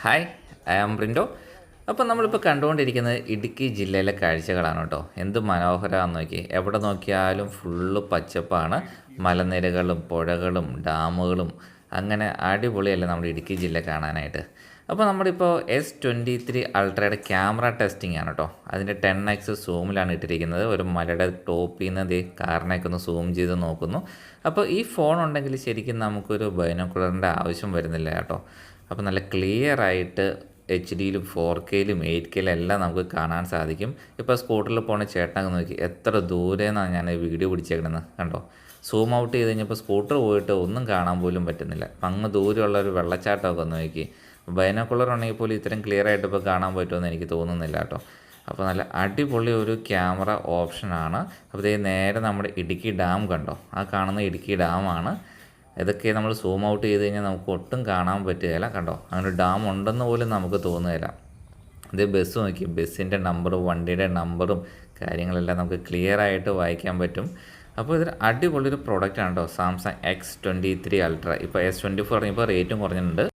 Hi, I am പ്രിൻറ്റോ. അപ്പോൾ നമ്മളിപ്പോൾ കണ്ടുകൊണ്ടിരിക്കുന്നത് ഇടുക്കി ജില്ലയിലെ കാഴ്ചകളാണ് കേട്ടോ. എന്ത് മനോഹരമാണെന്ന് നോക്കി, എവിടെ നോക്കിയാലും ഫുള്ള് പച്ചപ്പാണ്. മലനിരകളും പുഴകളും ഡാമുകളും അങ്ങനെ അടിപൊളിയല്ലേ നമ്മുടെ ഇടുക്കി ജില്ല കാണാനായിട്ട്. അപ്പോൾ നമ്മളിപ്പോൾ S23 അൾട്രയുടെ ക്യാമറ ടെസ്റ്റിംഗ് ആണ് കേട്ടോ. അതിൻ്റെ 10x സൂമിലാണ് ഇട്ടിരിക്കുന്നത്. ഒരു മലയുടെ ടോപ്പിൽ നിന്ന് കാറിനൊക്കെ ഒന്ന് സൂം ചെയ്ത് നോക്കുന്നു. അപ്പോൾ ഈ ഫോൺ ഉണ്ടെങ്കിൽ ശരിക്കും നമുക്കൊരു ബൈനോക്കുലറിൻ്റെ ആവശ്യം വരുന്നില്ല കേട്ടോ. അപ്പോൾ നല്ല ക്ലിയർ ആയിട്ട് HD-യിലും 4K-യിലും 8K-യിലും എല്ലാം നമുക്ക് കാണാൻ സാധിക്കും. ഇപ്പോൾ സ്കൂട്ടറിൽ പോകുന്ന ചേട്ടനൊക്കെ നോക്കി എത്ര ദൂരെന്നാണ് ഞാൻ വീഡിയോ പിടിച്ചേക്കണമെന്ന് കണ്ടോ. സൂം ഔട്ട് ചെയ്ത് കഴിഞ്ഞപ്പോൾ സ്കൂട്ടർ പോയിട്ട് ഒന്നും കാണാൻ പോലും പറ്റുന്നില്ല. അപ്പം അങ്ങ് ദൂരെയുള്ള ഒരു വെള്ളച്ചാട്ടമൊക്കെ ഒന്ന് നോക്കി. ബൈനോക്കുലർ ഉണ്ടെങ്കിൽ പോലും ഇത്രയും ക്ലിയർ ആയിട്ട് ഇപ്പോൾ കാണാൻ പറ്റുമെന്ന് എനിക്ക് തോന്നുന്നില്ല കേട്ടോ. അപ്പോൾ നല്ല അടിപൊളി ഒരു ക്യാമറ ഓപ്ഷനാണ്. അപ്പോൾ ഇതേ നേരെ നമ്മുടെ ഇടുക്കി ഡാം കണ്ടോ, ആ കാണുന്ന ഇടുക്കി ഡാമാണ്. ഇതൊക്കെ നമ്മൾ സൂം ഔട്ട് ചെയ്ത് കഴിഞ്ഞാൽ നമുക്ക് ഒട്ടും കാണാൻ പറ്റുകയില്ല കണ്ടോ. അങ്ങനെ ഡാം ഉണ്ടെന്ന് പോലും നമുക്ക് തോന്നുകയില്ല. ഇത് ബസ് നോക്കി, ബസ്സിൻ്റെ നമ്പറും വണ്ടിയുടെ നമ്പറും കാര്യങ്ങളെല്ലാം നമുക്ക് ക്ലിയർ ആയിട്ട് വായിക്കാൻ പറ്റും. അപ്പോൾ ഇതൊരു അടിപൊളിയൊരു പ്രോഡക്റ്റാണ് കേട്ടോ, സാംസങ് X23 അൾട്ര. ഇപ്പോൾ S24 ഇപ്പോൾ റേറ്റും കുറഞ്ഞിട്ടുണ്ട്.